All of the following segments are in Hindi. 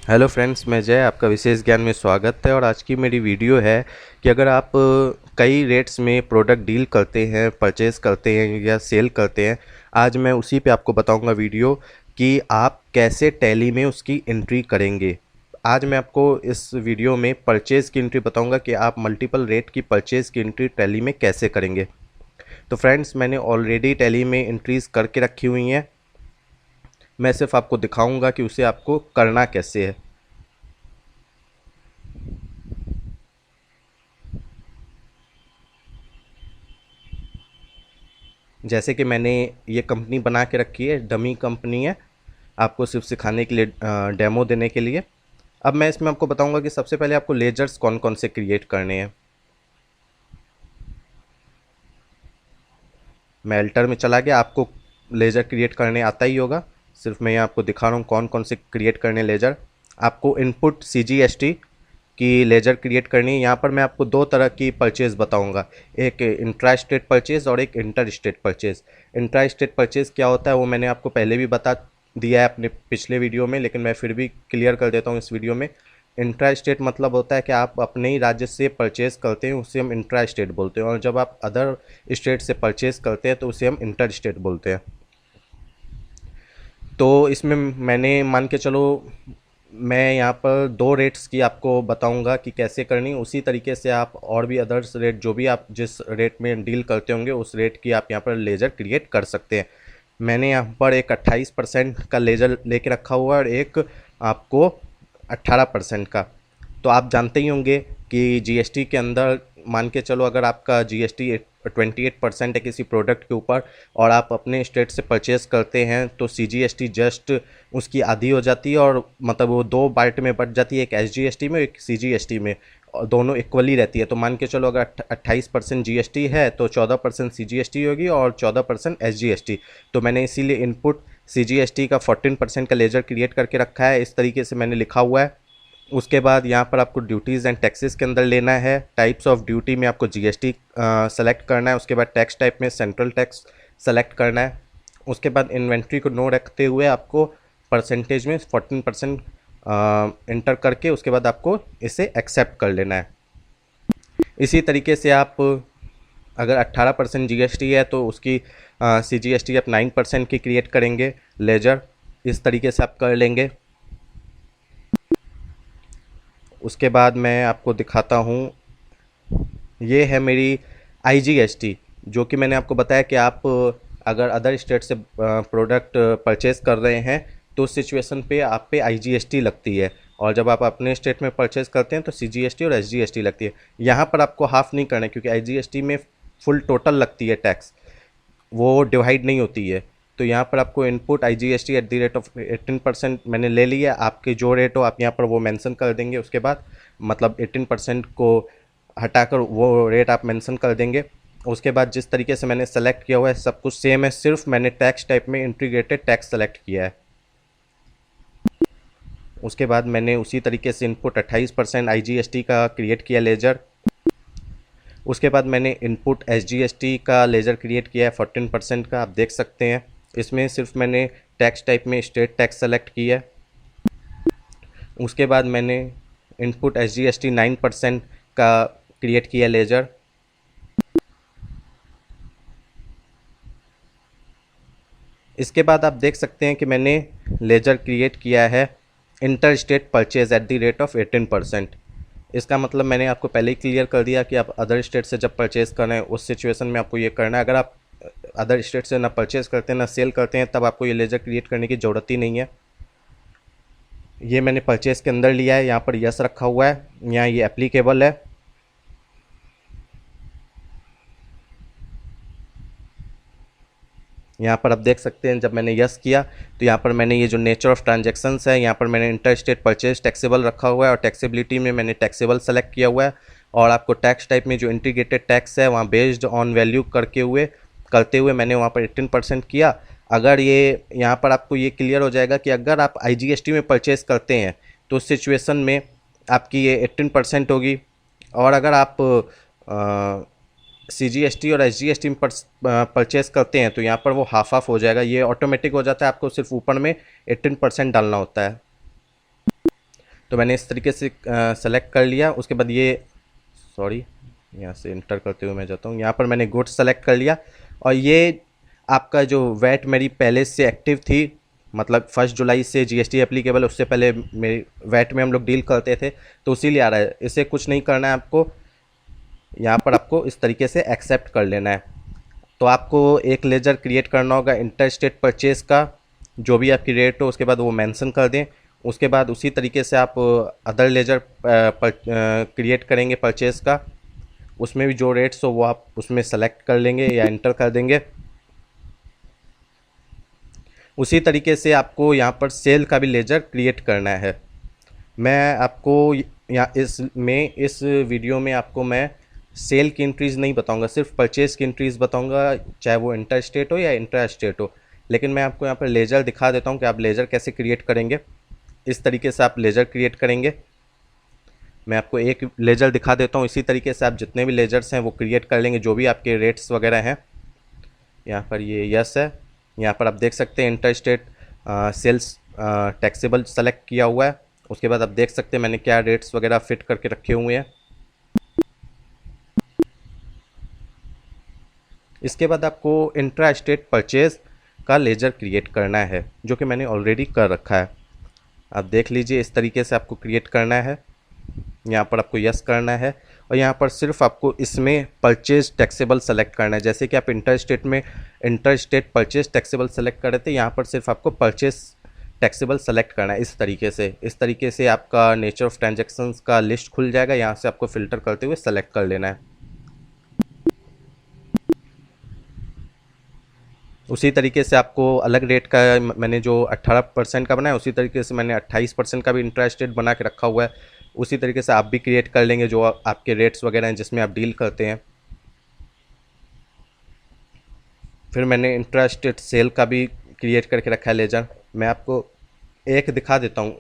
हेलो फ्रेंड्स, मैं जय आपका विशेष ज्ञान में स्वागत है। और आज की मेरी वीडियो है कि अगर आप कई रेट्स में प्रोडक्ट डील करते हैं, परचेज़ करते हैं या सेल करते हैं, आज मैं उसी पे आपको बताऊंगा वीडियो कि आप कैसे टैली में उसकी एंट्री करेंगे। आज मैं आपको इस वीडियो में परचेज़ की एंट्री बताऊंगा कि आप मल्टीपल रेट की परचेज़ की एंट्री टैली में कैसे करेंगे। तो फ्रेंड्स, मैंने ऑलरेडी टैली में एंट्रीज़ करके रखी हुई हैं। मैं सिर्फ आपको दिखाऊंगा कि उसे आपको करना कैसे है। जैसे कि मैंने ये कंपनी बना के रखी है, डमी कंपनी है, आपको सिर्फ सिखाने के लिए, डेमो देने के लिए। अब मैं इसमें आपको बताऊंगा कि सबसे पहले आपको लेजर्स कौन कौन से क्रिएट करने हैं। मैं अल्टर में चला गया, आपको लेजर क्रिएट करने आता ही होगा। सिर्फ मैं यहाँ आपको दिखा रहा हूँ कौन कौन से क्रिएट करने लेजर। आपको इनपुट CGST की लेजर क्रिएट करनी है। यहाँ पर मैं आपको दो तरह की परचेज़ बताऊंगा, एक इंट्रा स्टेट परचेज़ और एक inter state purchase. Intra state purchase क्या होता है वो मैंने आपको पहले भी बता दिया है अपने पिछले वीडियो में, लेकिन मैं फिर भी क्लियर कर देता हूँ इस वीडियो में। इंट्रा स्टेट मतलब होता है कि आप अपने ही राज्य से परचेज़ करते हैं, उसे हम इंट्रा स्टेट बोलते हैं। और जब आप अदर स्टेट से परचेज़ करते हैं तो उसे हम इंटर स्टेट बोलते हैं। तो इसमें मैंने मान के चलो, मैं यहाँ पर दो रेट्स की आपको बताऊंगा कि कैसे करनी। उसी तरीके से आप और भी अदर्स रेट, जो भी आप जिस रेट में डील करते होंगे उस रेट की आप यहाँ पर लेजर क्रिएट कर सकते हैं। मैंने यहाँ पर एक 28% का लेजर लेके रखा हुआ है और एक आपको 18% का। तो आप जानते ही होंगे कि जीएसटी के अंदर मान के चलो, अगर आपका जीएसटी 28% है किसी प्रोडक्ट के ऊपर और आप अपने स्टेट से परचेज करते हैं तो CGST जस्ट उसकी आधी हो जाती है, और मतलब वो दो पार्ट में बट जाती है, एक SGST में एक CGST में, और दोनों इक्वली रहती है। तो मान के चलो अगर 28% GST है तो 14% CGST होगी और 14% SGST। तो मैंने इसीलिए इनपुट CGST का 14% का लेजर क्रिएट करके रखा है, इस तरीके से मैंने लिखा हुआ है। उसके बाद यहाँ पर आपको ड्यूटीज़ एंड टैक्सेस के अंदर लेना है। टाइप्स ऑफ ड्यूटी में आपको जीएसटी सेलेक्ट करना है। उसके बाद टैक्स टाइप में सेंट्रल टैक्स सेलेक्ट करना है। उसके बाद इन्वेंट्री को नो रखते हुए आपको परसेंटेज में 14% इंटर करके उसके बाद आपको इसे एक्सेप्ट कर लेना है। इसी तरीके से आप अगर 18% जीएसटी है तो उसकी CGST आप 9% की क्रिएट करेंगे लेजर। इस तरीके से आप कर लेंगे। उसके बाद मैं आपको दिखाता हूँ, ये है मेरी IGST, जो कि मैंने आपको बताया कि आप अगर अदर स्टेट से प्रोडक्ट परचेज कर रहे हैं तो उस सिचुएशन पे आप पे IGST लगती है, और जब आप अपने स्टेट में परचेज करते हैं तो CGST और SGST लगती है। यहाँ पर आपको हाफ नहीं करना है क्योंकि IGST में फुल टोटल लगती है टैक्स, वो डिवाइड नहीं होती है। तो यहाँ पर आपको input IGST at the rate of 18% मैंने ले लिया। आपके जो रेट हो आप यहाँ पर वो मेंशन कर देंगे। उसके बाद मतलब 18% को हटाकर वो रेट आप मेंशन कर देंगे। उसके बाद जिस तरीके से मैंने सेलेक्ट किया हुआ है सब कुछ सेम है, सिर्फ मैंने टैक्स टाइप में इंटीग्रेटेड टैक्स सेलेक्ट किया है। उसके बाद मैंने उसी तरीके से इनपुट 28% IGST का क्रिएट किया लेजर। उसके बाद मैंने इनपुट SGST का लेजर क्रिएट किया है 14% का, आप देख सकते हैं। इसमें सिर्फ मैंने टैक्स टाइप में स्टेट टैक्स सेलेक्ट किया है। उसके बाद मैंने इनपुट SGST 9% का क्रिएट किया लेजर। इसके बाद आप देख सकते हैं कि मैंने लेजर क्रिएट किया है inter state purchase at the rate of 18%। इसका मतलब मैंने आपको पहले ही क्लियर कर दिया कि आप अदर स्टेट से जब परचेज़ कर रहे हैं उस सिचुएशन में आपको ये करना है। अगर आप अदर स्टेट से ना परचेज़ करते हैं ना सेल करते हैं तब आपको ये लेजर क्रिएट करने की ज़रूरत ही नहीं है। ये मैंने परचेज़ के अंदर लिया है, यहाँ पर यस रखा हुआ है, यहाँ ये एप्लीकेबल है। यहाँ पर आप देख सकते हैं जब मैंने यस किया तो यहाँ पर मैंने ये जो नेचर ऑफ ट्रांजैक्शंस है यहाँ पर मैंने इंटर स्टेट परचेज टैक्सेबल रखा हुआ है, और टैक्सेबिलिटी में मैंने टैक्सेबल सेलेक्ट किया हुआ है। और आपको टैक्स टाइप में जो इंटीग्रेटेड टैक्स है वहाँ बेस्ड ऑन वैल्यू करते हुए मैंने वहाँ पर 18% किया। अगर ये यहाँ पर आपको ये क्लियर हो जाएगा कि अगर आप IGST में परचेज करते हैं तो उस सिचुएशन में आपकी ये 18% होगी, और अगर आप CGST और SGST में परचेस करते हैं तो यहाँ पर वो हाफ हाफ हो जाएगा। ये ऑटोमेटिक हो जाता है, आपको सिर्फ ऊपर में 18% डालना होता है। तो मैंने इस तरीके से सेलेक्ट कर लिया। उसके बाद ये सॉरी यहाँ से इंटर करते हुए मैं जाता हूँ, यहाँ पर मैंने गुड्स सेलेक्ट कर लिया। और ये आपका जो वैट मेरी पहले से एक्टिव थी, मतलब 1 जुलाई से जीएसटी एप्लीकेबल, उससे पहले मेरी वैट में हम लोग डील करते थे, तो उसी लिए आ रहा है। इसे कुछ नहीं करना है आपको, यहाँ पर आपको इस तरीके से एक्सेप्ट कर लेना है। तो आपको एक लेजर क्रिएट करना होगा इंटर स्टेट परचेज़ का, जो भी आपकी रेट हो उसके बाद वो मेंशन कर दें। उसके बाद उसी तरीके से आप अदर लेजर क्रिएट करेंगे परचेज़ का, उसमें भी जो रेट्स हो वो आप उसमें सेलेक्ट कर लेंगे या इंटर कर देंगे। उसी तरीके से आपको यहाँ पर सेल का भी लेजर क्रिएट करना है। मैं आपको इस वीडियो में आपको मैं सेल की एंट्रीज़ नहीं बताऊंगा, सिर्फ परचेज़ की एंट्रीज़ बताऊंगा, चाहे वो इंटर स्टेट हो या इंट्रा स्टेट हो। लेकिन मैं आपको यहाँ पर लेजर दिखा देता हूँ कि आप लेजर कैसे क्रिएट करेंगे। इस तरीके से आप लेजर क्रिएट करेंगे। मैं आपको एक लेजर दिखा देता हूँ, इसी तरीके से आप जितने भी लेजर्स हैं वो क्रिएट कर लेंगे, जो भी आपके रेट्स वगैरह हैं। यहाँ पर ये यस है, यहाँ पर आप देख सकते हैं inter state sales taxable select किया हुआ है। उसके बाद आप देख सकते हैं मैंने क्या रेट्स वगैरह फिट करके रखे हुए हैं। इसके बाद आपको इंट्रा स्टेट परचेज का लेजर क्रिएट करना है, जो कि मैंने ऑलरेडी कर रखा है। आप देख लीजिए इस तरीके से आपको क्रिएट करना है। यहाँ पर आपको यस करना है और यहाँ पर सिर्फ आपको इसमें परचेज टैक्सेबल सेलेक्ट करना है। जैसे कि आप इंटर स्टेट में inter state purchase taxable select कर रहे थे, यहाँ पर सिर्फ आपको परचेज टैक्सेबल सेलेक्ट करना है। इस तरीके से आपका नेचर ऑफ ट्रांजैक्शंस का लिस्ट खुल जाएगा। यहाँ से आपको फ़िल्टर करते हुए सेलेक्ट कर लेना है। उसी तरीके से आपको अलग रेट का, मैंने जो 18% का बनाया उसी तरीके से मैंने 28% का भी इंटरेस्ट रेट बना के रखा हुआ है। उसी तरीके से आप भी क्रिएट कर लेंगे जो आपके रेट्स वगैरह हैं जिसमें आप डील करते हैं। फिर मैंने इंटरेस्ट रेट सेल का भी क्रिएट करके रखा है लेजर। मैं आपको एक दिखा देता हूँ,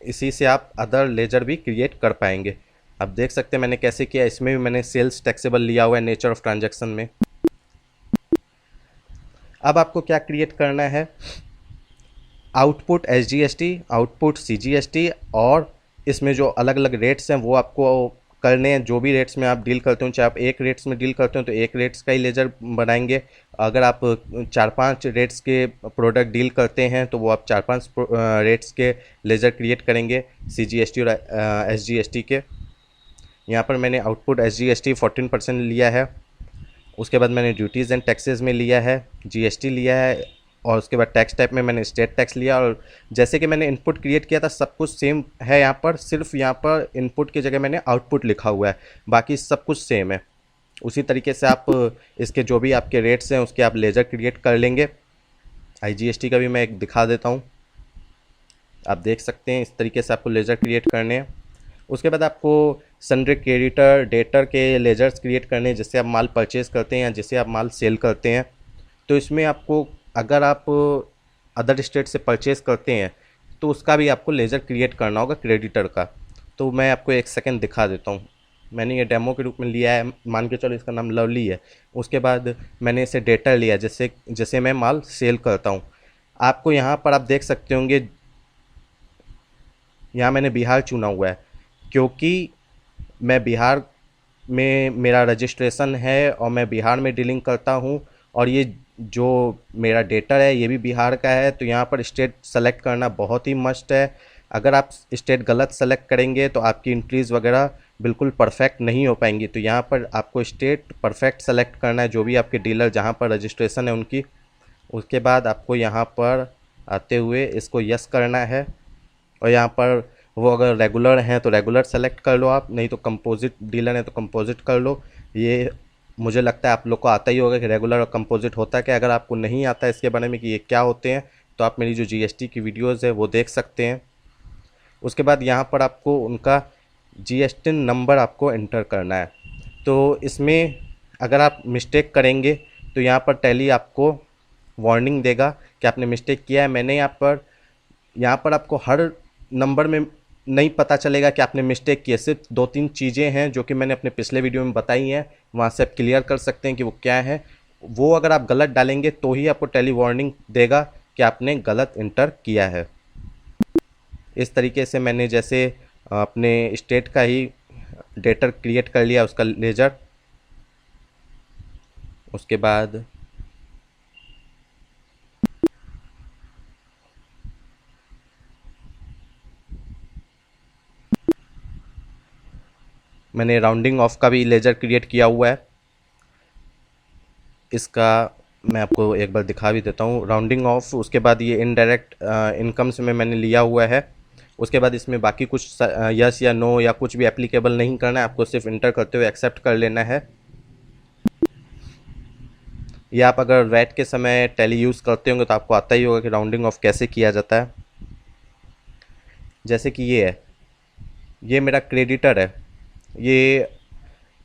इसी से आप अदर लेजर भी क्रिएट कर पाएंगे। आप देख सकते हैं मैंने कैसे किया। इसमें भी मैंने सेल्स टैक्सेबल लिया हुआ है नेचर ऑफ ट्रांजैक्शन में। अब आपको क्या क्रिएट करना है, आउटपुट एसजीएसटी, आउटपुट सीजीएसटी, और इसमें जो अलग अलग रेट्स हैं वो आपको करने हैं। जो भी रेट्स में आप डील करते हो, चाहे आप एक रेट्स में डील करते हो तो एक रेट्स का ही लेजर बनाएंगे। अगर आप 4-5 रेट्स के प्रोडक्ट डील करते हैं तो वो आप 4-5 रेट्स के लेजर क्रिएट करेंगे सीजीएसटी और एसजीएसटी के। यहाँ पर मैंने आउटपुट एसजीएसटी 14% लिया है। उसके बाद मैंने ड्यूटीज़ एंड टैक्सेस में लिया है, जीएसटी लिया है, और उसके बाद टैक्स टाइप में मैंने स्टेट टैक्स लिया। और जैसे कि मैंने इनपुट क्रिएट किया था सब कुछ सेम है यहाँ पर, सिर्फ यहाँ पर इनपुट की जगह मैंने आउटपुट लिखा हुआ है, बाकी सब कुछ सेम है। उसी तरीके से आप इसके जो भी आपके रेट्स हैं उसके आप लेजर क्रिएट कर लेंगे। आईजीएसटी का भी मैं एक दिखा देता हूँ, आप देख सकते हैं इस तरीके से आपको लेजर क्रिएट करने हैं। उसके बाद आपको सन्ड्री क्रेडिटर डेटर के लेजर्स क्रिएट करने हैं, जिससे आप माल परचेज़ करते हैं या जिससे आप माल सेल करते हैं। तो इसमें आपको, अगर आप अदर स्टेट से परचेज़ करते हैं तो उसका भी आपको लेजर क्रिएट करना होगा क्रेडिटर का। तो मैं आपको एक सेकंड दिखा देता हूँ। मैंने ये डेमो के रूप में लिया है, मान के चलो इसका नाम लवली है। उसके बाद मैंने इसे डेटर लिया, जैसे मैं माल सेल करता हूँ। आपको यहाँ पर आप देख सकते होंगे, यहाँ मैंने बिहार चुना हुआ है क्योंकि मैं बिहार में मेरा रजिस्ट्रेशन है और मैं बिहार में डीलिंग करता हूँ, और ये जो मेरा डेटर है ये भी बिहार का है। तो यहाँ पर स्टेट सेलेक्ट करना बहुत ही मस्ट है। अगर आप स्टेट गलत सेलेक्ट करेंगे तो आपकी एंट्रीज़ वगैरह बिल्कुल परफेक्ट नहीं हो पाएंगी। तो यहाँ पर आपको स्टेट परफेक्ट सेलेक्ट करना है, जो भी आपके डीलर जहाँ पर रजिस्ट्रेशन है उनकी। उसके बाद आपको यहाँ पर आते हुए इसको यस करना है, और यहाँ पर वो अगर रेगुलर हैं तो रेगुलर सेलेक्ट कर लो आप, नहीं तो कंपोजिट डीलर है तो कंपोजिट कर लो। ये मुझे लगता है आप लोग को आता ही होगा कि रेगुलर और कंपोजिट होता क्या। अगर आपको नहीं आता है इसके बारे में कि ये क्या होते हैं तो आप मेरी जो जीएसटी की वीडियोज़ है वो देख सकते हैं। उसके बाद यहाँ पर आपको उनका जीएसटी नंबर आपको एंटर करना है। तो इसमें अगर आप मिस्टेक करेंगे तो यहाँ पर टैली आपको वार्निंग देगा कि आपने मिस्टेक किया है। मैंने यहाँ पर आपको हर नंबर में नहीं पता चलेगा कि आपने मिस्टेक की है। सिर्फ 2-3 चीज़ें हैं जो कि मैंने अपने पिछले वीडियो में बताई हैं, वहाँ से आप क्लियर कर सकते हैं कि वो क्या है। वो अगर आप गलत डालेंगे तो ही आपको टैली वार्निंग देगा कि आपने गलत इंटर किया है। इस तरीके से मैंने जैसे अपने स्टेट का ही डेटा क्रिएट कर लिया उसका लेजर। उसके बाद मैंने राउंडिंग ऑफ का भी लेजर क्रिएट किया हुआ है। इसका मैं आपको एक बार दिखा भी देता हूँ, राउंडिंग ऑफ। उसके बाद ये इनडायरेक्ट इनकम से मैंने लिया हुआ है। उसके बाद इसमें बाकी कुछ यस या नो या कुछ भी एप्लीकेबल नहीं करना है, आपको सिर्फ इंटर करते हुए एक्सेप्ट कर लेना है। या आप अगर वैट के समय टैली यूज़ करते होंगे तो आपको आता ही होगा कि राउंडिंग ऑफ कैसे किया जाता है। जैसे कि ये है, ये मेरा क्रेडिटर है, ये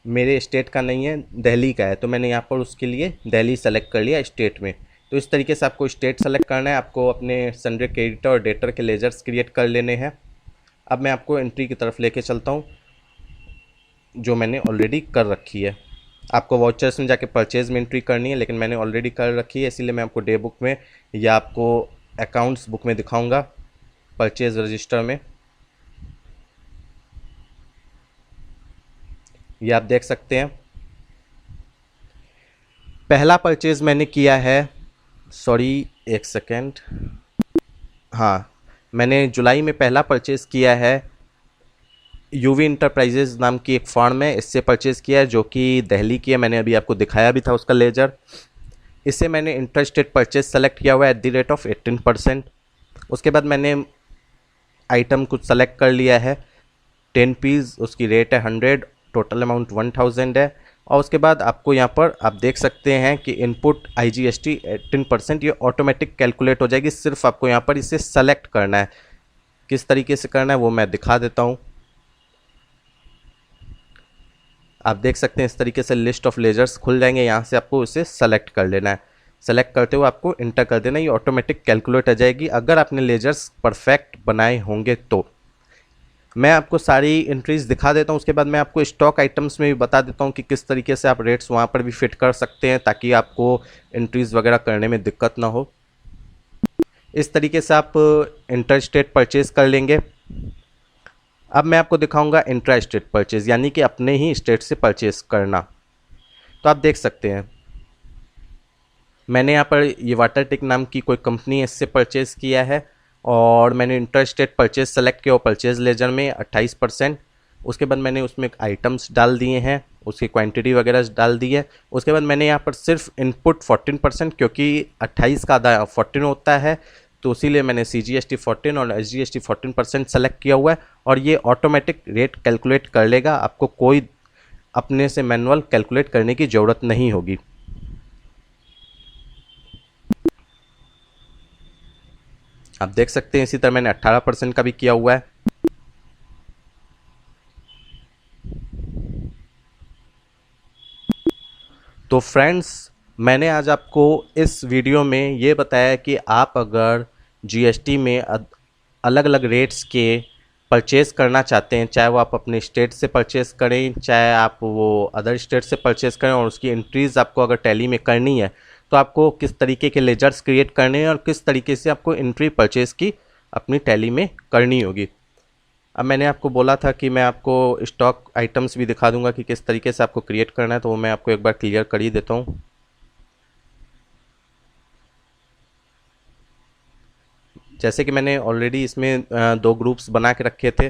मेरे स्टेट का नहीं है, दिल्ली का है, तो मैंने यहाँ पर उसके लिए दिल्ली सेलेक्ट कर लिया स्टेट में। तो इस तरीके से आपको स्टेट सेलेक्ट करना है, आपको अपने सन्ड्री क्रेडिटर और डेटर के लेजर्स क्रिएट कर लेने हैं। अब मैं आपको एंट्री की तरफ लेके चलता हूँ जो मैंने ऑलरेडी कर रखी है। आपको वाउचर्स में जाके परचेज में एंट्री करनी है, लेकिन मैंने ऑलरेडी कर रखी है, इसीलिए मैं आपको डे बुक में या आपको अकाउंट्स बुक में दिखाऊंगा, परचेज रजिस्टर में। ये आप देख सकते हैं, पहला परचेज मैंने किया है, सॉरी एक सेकेंड, हाँ, मैंने जुलाई में पहला परचेज़ किया है, यूवी इंटरप्राइजेज नाम की एक फर्म है, इससे परचेज़ किया है, जो कि दिल्ली की है। मैंने अभी आपको दिखाया भी था उसका लेजर। इससे मैंने इंटरेस्टेड परचेज सेलेक्ट किया हुआ है @ 18%। उसके बाद मैंने आइटम कुछ सेलेक्ट कर लिया है 10 पीस, उसकी रेट है 100, टोटल अमाउंट 1000 है। और उसके बाद आपको यहाँ पर आप देख सकते हैं कि इनपुट IGST 18%, ये ऑटोमेटिक कैलकुलेट हो जाएगी। सिर्फ आपको यहाँ पर इसे सेलेक्ट करना है, किस तरीके से करना है वो मैं दिखा देता हूँ। आप देख सकते हैं इस तरीके से लिस्ट ऑफ लेजर्स खुल जाएंगे, यहाँ से आपको इसे सेलेक्ट कर लेना है। सेलेक्ट करते हुए आपको इंटर कर देना, ये ऑटोमेटिक कैलकुलेट हो जाएगी अगर आपने लेजर्स परफेक्ट बनाए होंगे तो। मैं आपको सारी एंट्रीज दिखा देता हूँ, उसके बाद मैं आपको स्टॉक आइटम्स में भी बता देता हूँ कि किस तरीके से आप रेट्स वहाँ पर भी फिट कर सकते हैं, ताकि आपको एंट्रीज वगैरह करने में दिक्कत ना हो। इस तरीके से आप इंटर स्टेट परचेज कर लेंगे। अब मैं आपको दिखाऊंगा इंट्रा स्टेट परचेज, यानी कि अपने ही स्टेट से परचेज करना। तो आप देख सकते हैं मैंने यहाँ पर ये वाटरटेक नाम की कोई कंपनी है, इससे परचेज़ किया है, और मैंने इंटर स्टेट परचेज सेलेक्ट किया और परचेज लेजर में 28%। उसके बाद मैंने उसमें आइटम्स डाल दिए हैं, उसकी क्वांटिटी वगैरह डाल दी है। उसके बाद मैंने यहाँ पर सिर्फ इनपुट 14%, क्योंकि 28 का आधा 14 होता है, तो इसीलिए मैंने CGST 14 और SGST 14% सेलेक्ट किया हुआ है। और ये ऑटोमेटिक रेट कैलकुलेट कर लेगा, आपको कोई अपने से मैनुअल कैलकुलेट करने की ज़रूरत नहीं होगी। आप देख सकते हैं इसी तरह मैंने 18% का भी किया हुआ है। तो फ्रेंड्स, मैंने आज आपको इस वीडियो में ये बताया कि आप अगर GST में अलग अलग रेट्स के परचेज़ करना चाहते हैं, चाहे वो आप अपने स्टेट से परचेज़ करें, चाहे आप वो अदर स्टेट से परचेज़ करें, और उसकी एंट्रीज़ आपको अगर टैली में करनी है, तो आपको किस तरीके के लेजर्स क्रिएट करने हैं और किस तरीके से आपको एंट्री परचेज़ की अपनी टैली में करनी होगी। अब मैंने आपको बोला था कि मैं आपको स्टॉक आइटम्स भी दिखा दूंगा कि किस तरीके से आपको क्रिएट करना है, तो वो मैं आपको एक बार क्लियर कर ही देता हूँ। जैसे कि मैंने ऑलरेडी इसमें 2 ग्रुप्स बना के रखे थे।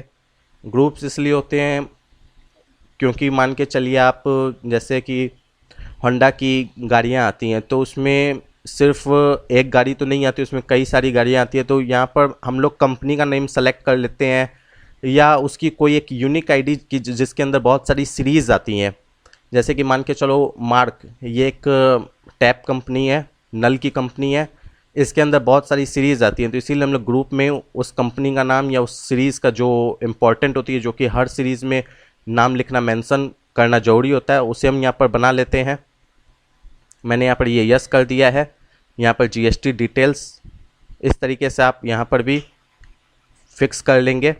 ग्रुप्स इसलिए होते हैं क्योंकि मान के चलिए आप, जैसे कि होंडा की गाड़ियाँ आती हैं, तो उसमें सिर्फ एक गाड़ी तो नहीं आती, उसमें कई सारी गाड़ियाँ आती है। तो यहाँ पर हम लोग कंपनी का नेम सेलेक्ट कर लेते हैं, या उसकी कोई एक यूनिक आईडी की जिसके अंदर बहुत सारी सीरीज़ आती हैं। जैसे कि मान के चलो मार्क, ये एक टैप कंपनी है, नल की कंपनी है, इसके अंदर बहुत सारी सीरीज़ आती हैं। तो इसीलिए हम लोग ग्रुप में उस कंपनी का नाम या उस सीरीज़ का जो इम्पोर्टेंट होती है, जो कि हर सीरीज़ में नाम लिखना, मेंशन करना ज़रूरी होता है, उसे हम यहाँ पर बना लेते हैं। मैंने यहाँ पर ये यस कर दिया है। यहाँ पर GST डिटेल्स इस तरीके से आप यहाँ पर भी फिक्स कर लेंगे।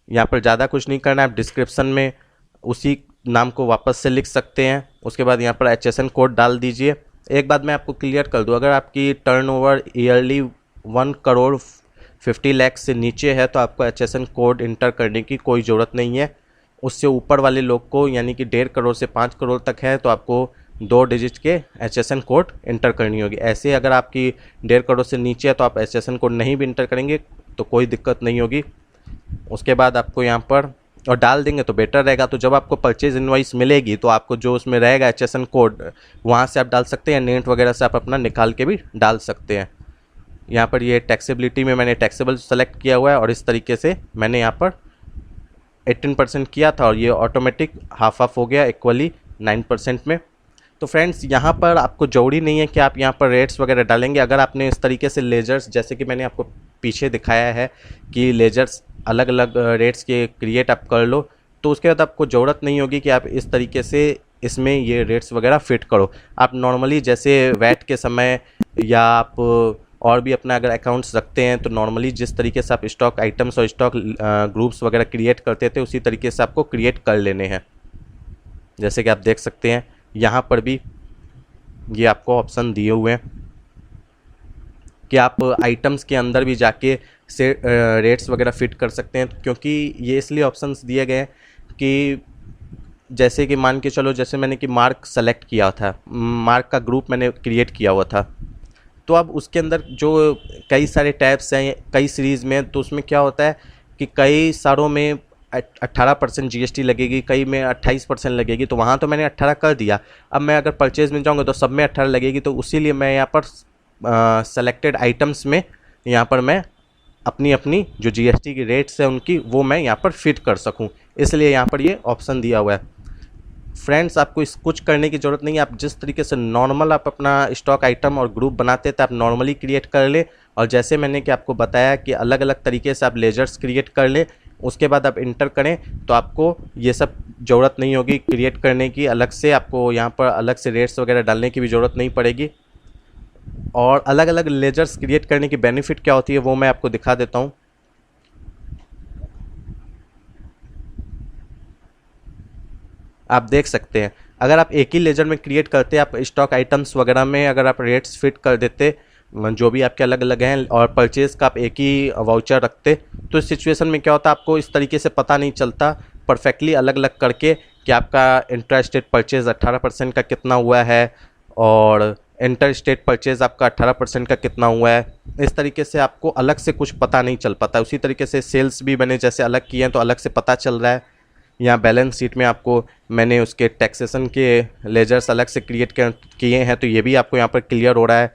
यहाँ पर ज़्यादा कुछ नहीं करना है, आप डिस्क्रिप्शन में उसी नाम को वापस से लिख सकते हैं। उसके बाद यहाँ पर HSN कोड डाल दीजिए। एक बात मैं आपको क्लियर कर दूँ, अगर आपकी टर्नओवर ईयरली 1 करोड़ 50 लाख से नीचे है तो आपको HSN कोड इंटर करने की कोई ज़रूरत नहीं है। उससे ऊपर वाले लोग को यानी कि 1.5 करोड़ से 5 करोड़ तक है तो आपको 2 डिजिट के HSN कोड इंटर करनी होगी। ऐसे अगर आपकी 1.5 करोड़ से नीचे है तो आप HSN कोड नहीं भी इंटर करेंगे तो कोई दिक्कत नहीं होगी। उसके बाद आपको यहाँ पर और डाल देंगे तो बेटर रहेगा। तो जब आपको परचेज इनवॉइस मिलेगी तो आपको जो उसमें रहेगा HSN कोड वहाँ से आप डाल सकते हैं, नेट वगैरह से आप अपना निकाल के भी डाल सकते हैं। यहाँ पर ये टैक्सेबिलिटी में मैंने टैक्सेबल सेलेक्ट किया हुआ है और इस तरीके से मैंने यहाँ पर 18% किया था और ये ऑटोमेटिक हाफ ऑफ हो गया इक्वली 9% में। तो फ्रेंड्स यहाँ पर आपको जरूरी नहीं है कि आप यहाँ पर रेट्स वगैरह डालेंगे। अगर आपने इस तरीके से लेजर्स जैसे कि मैंने आपको पीछे दिखाया है कि लेजर्स अलग अलग रेट्स के क्रिएट आप कर लो तो उसके बाद आपको ज़रूरत नहीं होगी कि आप इस तरीके से इसमें ये रेट्स वगैरह फिट करो। आप नॉर्मली जैसे वैट के समय या आप और भी अपना अगर अकाउंट्स रखते हैं तो नॉर्मली जिस तरीके से आप स्टॉक आइटम्स और स्टॉक ग्रुप्स वगैरह क्रिएट करते थे उसी तरीके से आपको क्रिएट कर लेने हैं। जैसे कि आप देख सकते हैं यहाँ पर भी ये आपको ऑप्शन दिए हुए हैं कि आप आइटम्स के अंदर भी जाके से रेट्स वगैरह फिट कर सकते हैं। क्योंकि ये इसलिए ऑप्शंस दिए गए हैं कि जैसे कि मान के चलो जैसे मैंने कि मार्क सेलेक्ट किया था, मार्क का ग्रुप मैंने क्रिएट किया हुआ था तो अब उसके अंदर जो कई सारे टैब्स हैं कई सीरीज़ में तो उसमें क्या होता है कि कई सारों में 18% GST लगेगी, कई में 28% लगेगी। तो वहाँ तो मैंने 18 कर दिया, अब मैं अगर परचेज में जाऊँगा तो सब में 18 लगेगी। तो उसीलिए मैं यहाँ पर सेलेक्टेड आइटम्स में यहाँ पर मैं अपनी अपनी जो GST की रेट्स है उनकी वो मैं यहाँ पर फिट कर सकूँ, इसलिए यहाँ पर ये ऑप्शन दिया हुआ है। फ्रेंड्स आपको इस कुछ करने की ज़रूरत नहीं है। आप जिस तरीके से नॉर्मल आप अपना स्टॉक आइटम और ग्रुप बनाते थे आप नॉर्मली क्रिएट कर ले और जैसे मैंने कि आपको बताया कि अलग अलग तरीके से आप लेजर्स क्रिएट कर ले, उसके बाद आप इंटर करें तो आपको ये सब ज़रूरत नहीं होगी क्रिएट करने की। अलग से आपको यहाँ पर अलग से रेट्स वगैरह डालने की भी ज़रूरत नहीं पड़ेगी। और अलग अलग लेजर्स क्रिएट करने की बेनिफिट क्या होती है वो मैं आपको दिखा देता हूँ। आप देख सकते हैं अगर आप एक ही लेजर में क्रिएट करते आप स्टॉक आइटम्स वगैरह में अगर आप रेट्स फिट कर देते जो भी आपके अलग अलग हैं और परचेज़ का आप एक ही वाउचर रखते तो इस सिचुएशन में क्या होता आपको इस तरीके से पता नहीं चलता परफेक्टली अलग अलग करके कि आपका इंटर स्टेट परचेज़ 18% का कितना हुआ है और इंटर स्टेट परचेज़ आपका 18% का कितना हुआ है। इस तरीके से आपको अलग से कुछ पता नहीं चल पाता। उसी तरीके से सेल्स भी मैंने जैसे अलग किए हैं तो अलग से पता चल रहा है। यहाँ बैलेंस शीट में आपको मैंने उसके टैक्सेशन के लेजर्स अलग से क्रिएट किए हैं तो ये भी आपको यहाँ पर क्लियर हो रहा है।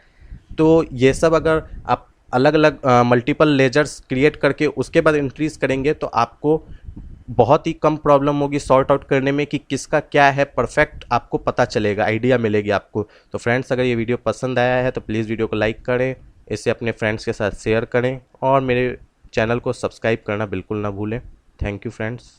तो ये सब अगर आप अलग अलग मल्टीपल लेजर्स क्रिएट करके उसके बाद इंक्रीज़ करेंगे तो आपको बहुत ही कम प्रॉब्लम होगी सॉर्ट आउट करने में कि किसका क्या है, परफेक्ट आपको पता चलेगा, आइडिया मिलेगी आपको। तो फ्रेंड्स अगर ये वीडियो पसंद आया है तो प्लीज़ वीडियो को लाइक करें, इसे अपने फ्रेंड्स के साथ शेयर करें और मेरे चैनल को सब्सक्राइब करना बिल्कुल ना भूलें। Thank you friends.